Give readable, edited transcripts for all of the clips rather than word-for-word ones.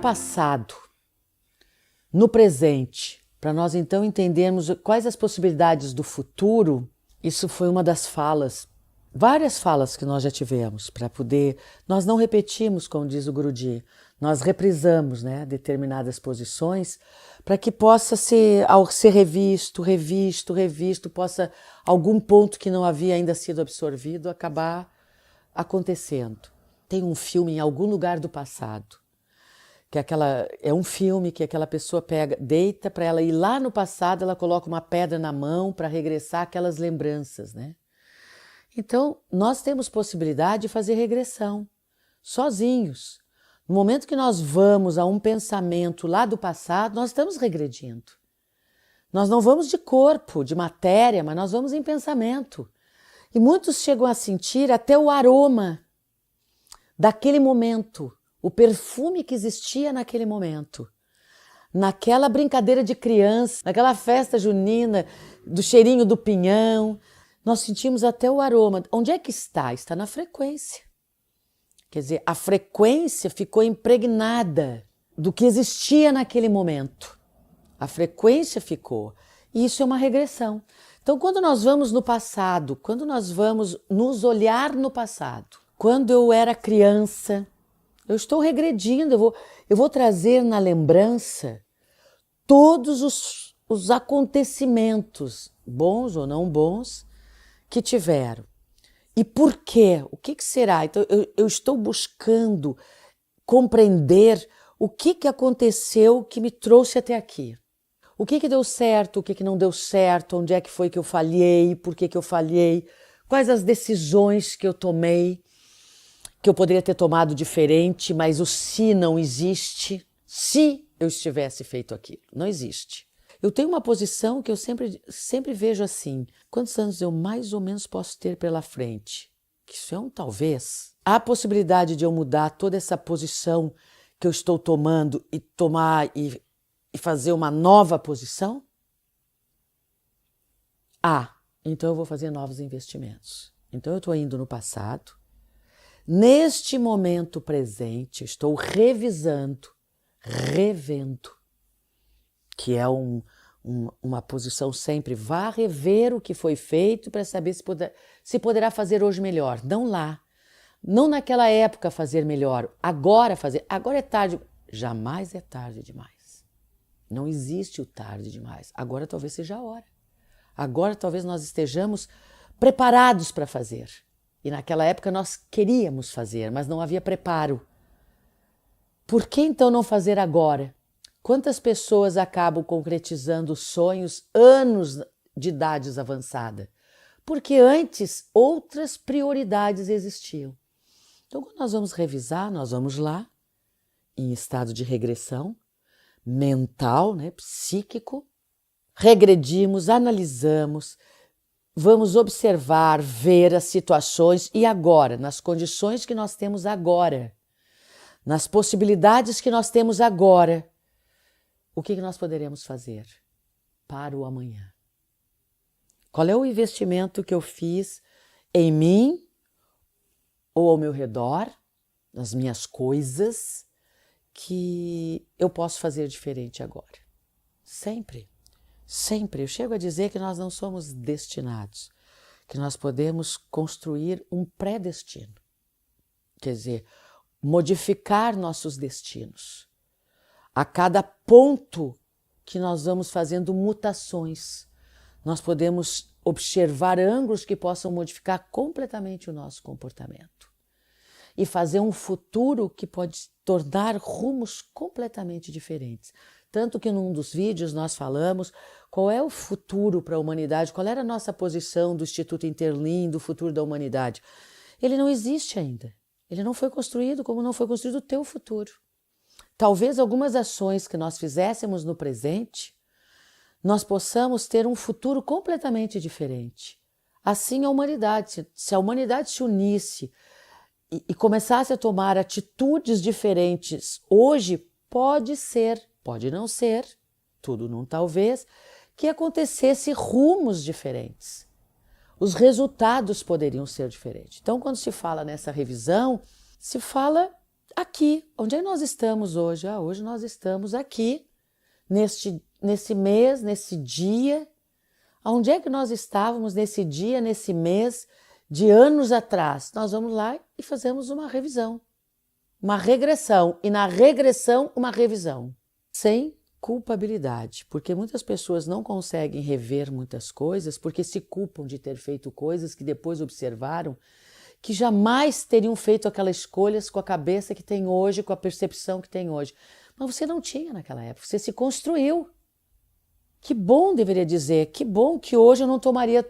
passado, no presente, para nós então entendermos quais as possibilidades do futuro, isso foi uma das falas, várias falas que nós já tivemos, para poder, nós não repetimos, como diz o Guruji, nós reprisamos, né, determinadas posições, para que possa ser, ao ser revisto, possa algum ponto que não havia ainda sido absorvido acabar acontecendo. Tem um filme em algum lugar do passado, que é um filme que aquela pessoa pega, deita para ela ir lá no passado, ela coloca uma pedra na mão para regressar aquelas lembranças, né? Então, nós temos possibilidade de fazer regressão, sozinhos. No momento que nós vamos a um pensamento lá do passado, nós estamos regredindo. Nós não vamos de corpo, de matéria, mas nós vamos em pensamento. E muitos chegam a sentir até o aroma daquele momento, o perfume que existia naquele momento. Naquela brincadeira de criança, naquela festa junina, do cheirinho do pinhão, nós sentimos até o aroma. Onde é que está? Está na frequência. Quer dizer, a frequência ficou impregnada do que existia naquele momento. A frequência ficou. E isso é uma regressão. Então, quando nós vamos no passado, quando nós vamos nos olhar no passado, quando eu era criança, eu estou regredindo, eu vou trazer na lembrança todos os acontecimentos, bons ou não bons, que tiveram. E por quê? O que será? Então, eu estou buscando compreender o que aconteceu que me trouxe até aqui. O que deu certo, o que não deu certo, onde é que foi que eu falhei, por que eu falhei, quais as decisões que eu tomei, que eu poderia ter tomado diferente, mas o se não existe, se eu estivesse feito aquilo, não existe. Eu tenho uma posição que eu sempre vejo assim, quantos anos eu mais ou menos posso ter pela frente? Que isso é um talvez. Há a possibilidade de eu mudar toda essa posição que eu estou tomando e tomar e fazer uma nova posição? Então eu vou fazer novos investimentos. Então eu estou indo no passado, neste momento presente, estou revisando, revendo, que é uma posição sempre, vá rever o que foi feito para saber se poderá fazer hoje melhor. Não lá, não naquela época fazer melhor, agora fazer. Agora é tarde, jamais é tarde demais. Não existe o tarde demais. Agora talvez seja a hora. Agora talvez nós estejamos preparados para fazer. E naquela época nós queríamos fazer, mas não havia preparo. Por que então não fazer agora? Quantas pessoas acabam concretizando sonhos anos de idades avançada? Porque antes outras prioridades existiam. Então, quando nós vamos revisar, nós vamos lá, em estado de regressão, mental, né, psíquico, regredimos, analisamos, vamos observar, ver as situações e agora, nas condições que nós temos agora, nas possibilidades que nós temos agora, o que nós poderemos fazer para o amanhã? Qual é o investimento que eu fiz em mim ou ao meu redor, nas minhas coisas, que eu posso fazer diferente agora? Sempre, sempre. Eu chego a dizer que nós não somos destinados, que nós podemos construir um pré-destino. Quer dizer, modificar nossos destinos. A cada ponto que nós vamos fazendo mutações, nós podemos observar ângulos que possam modificar completamente o nosso comportamento e fazer um futuro que pode tornar rumos completamente diferentes. Tanto que num dos vídeos nós falamos qual é o futuro para a humanidade, qual era a nossa posição do Instituto Interlim, do futuro da humanidade. Ele não existe ainda. Ele não foi construído como não foi construído o teu futuro. Talvez algumas ações que nós fizéssemos no presente, nós possamos ter um futuro completamente diferente. Assim a humanidade, se a humanidade se unisse e começasse a tomar atitudes diferentes, hoje pode ser, pode não ser, tudo num talvez, que acontecesse rumos diferentes. Os resultados poderiam ser diferentes. Então, quando se fala nessa revisão, se fala aqui, onde é que nós estamos hoje? Hoje nós estamos aqui, nesse mês, nesse dia. Onde é que nós estávamos nesse dia, nesse mês, de anos atrás? Nós vamos lá e fazemos uma revisão, uma regressão, e na regressão uma revisão, sem culpabilidade, porque muitas pessoas não conseguem rever muitas coisas porque se culpam de ter feito coisas que depois observaram que jamais teriam feito aquelas escolhas com a cabeça que tem hoje, com a percepção que tem hoje. Mas você não tinha naquela época, você se construiu. Que bom, deveria dizer, que bom que hoje eu não tomaria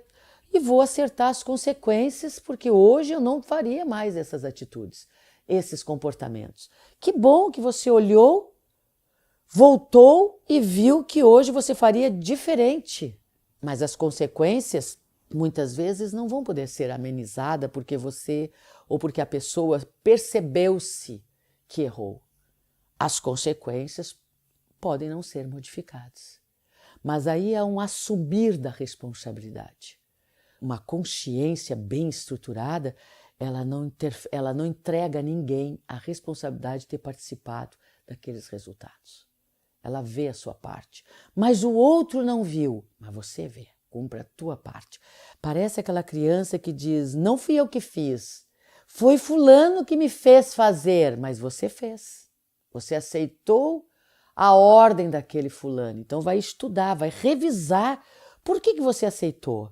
e vou acertar as consequências, porque hoje eu não faria mais essas atitudes, esses comportamentos. Que bom que você olhou, voltou e viu que hoje você faria diferente. Mas as consequências muitas vezes não vão poder ser amenizadas porque você ou porque a pessoa percebeu-se que errou. As consequências podem não ser modificadas. Mas aí há um assumir da responsabilidade. Uma consciência bem estruturada, ela não entrega a ninguém a responsabilidade de ter participado daqueles resultados. Ela vê a sua parte. Mas o outro não viu, mas você vê, cumpre a tua parte. Parece aquela criança que diz, não fui eu que fiz, foi fulano que me fez fazer, mas você fez. Você aceitou a ordem daquele fulano. Então vai estudar, vai revisar por que você aceitou.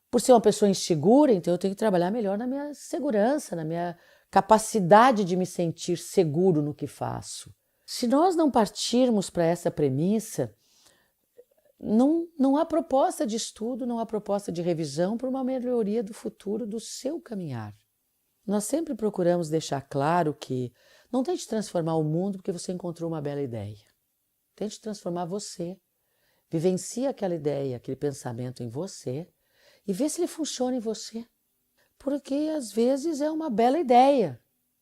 Por ser uma pessoa insegura, então eu tenho que trabalhar melhor na minha segurança, na minha capacidade de me sentir seguro no que faço. Se nós não partirmos para essa premissa, não há proposta de estudo, não há proposta de revisão para uma melhoria do futuro do seu caminhar. Nós sempre procuramos deixar claro que não tente transformar o mundo porque você encontrou uma bela ideia. Tente transformar você. Vivencie aquela ideia, aquele pensamento em você e vê se ele funciona em você. Porque às vezes é uma bela ideia,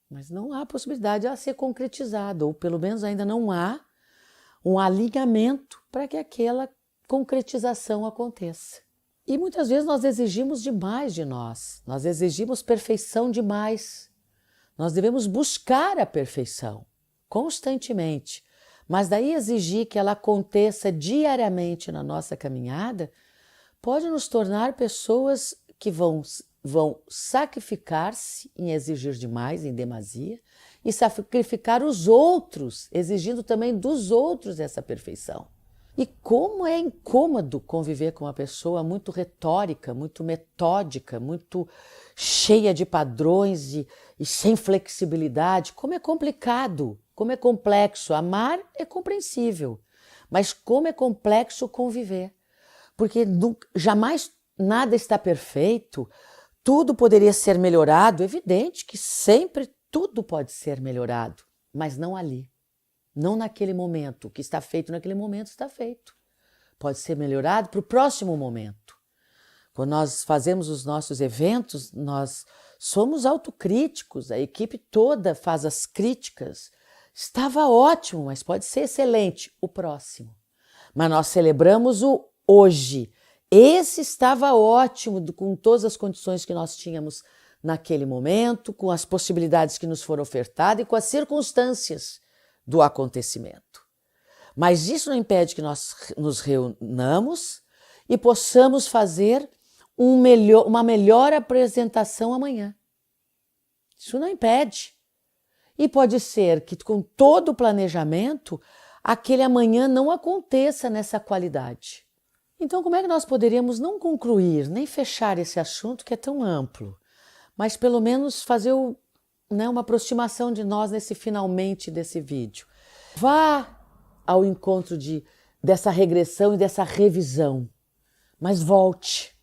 mas não há possibilidade de ela ser concretizada, ou pelo menos ainda não há um alinhamento para que aquela concretização aconteça. E muitas vezes nós exigimos demais de nós exigimos perfeição demais. Nós devemos buscar a perfeição constantemente, mas daí exigir que ela aconteça diariamente na nossa caminhada pode nos tornar pessoas que vão sacrificar-se em exigir demais, em demasia, e sacrificar os outros, exigindo também dos outros essa perfeição. E como é incômodo conviver com uma pessoa muito retórica, muito metódica, muito cheia de padrões e sem flexibilidade. Como é complicado, como é complexo. Amar é compreensível, mas como é complexo conviver. Porque jamais nada está perfeito, tudo poderia ser melhorado. Evidente que sempre tudo pode ser melhorado, mas não ali. Não naquele momento. O que está feito naquele momento está feito. Pode ser melhorado para o próximo momento. Quando nós fazemos os nossos eventos, nós somos autocríticos, a equipe toda faz as críticas. Estava ótimo, mas pode ser excelente. O próximo. Mas nós celebramos o hoje. Esse estava ótimo, com todas as condições que nós tínhamos naquele momento, com as possibilidades que nos foram ofertadas e com as circunstâncias do acontecimento. Mas isso não impede que nós nos reunamos e possamos fazer uma melhor apresentação amanhã. Isso não impede. E pode ser que com todo o planejamento, aquele amanhã não aconteça nessa qualidade. Então, como é que nós poderíamos não concluir, nem fechar esse assunto que é tão amplo, mas pelo menos fazer uma aproximação de nós nesse finalmente desse vídeo? Vá ao encontro dessa regressão e dessa revisão, mas volte.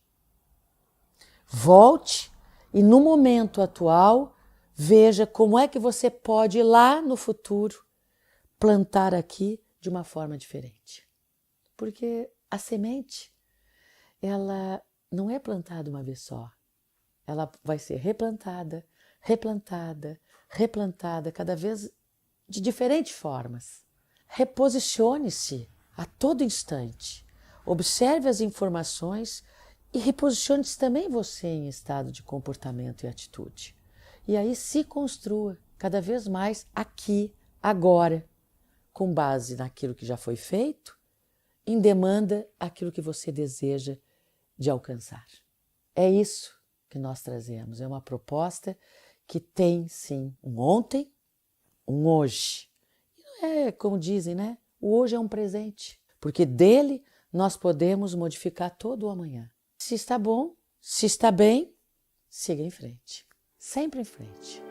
Volte e no momento atual veja como é que você pode lá no futuro plantar aqui de uma forma diferente. Porque a semente, ela não é plantada uma vez só. Ela vai ser replantada, replantada, replantada, cada vez de diferentes formas. Reposicione-se a todo instante. Observe as informações e reposicione-se também você em estado de comportamento e atitude. E aí se construa cada vez mais aqui, agora, com base naquilo que já foi feito, em demanda aquilo que você deseja de alcançar. É isso que nós trazemos, é uma proposta que tem sim um ontem, um hoje. E não é como dizem, né? O hoje é um presente, porque dele nós podemos modificar todo o amanhã. Se está bom, se está bem, siga em frente, sempre em frente.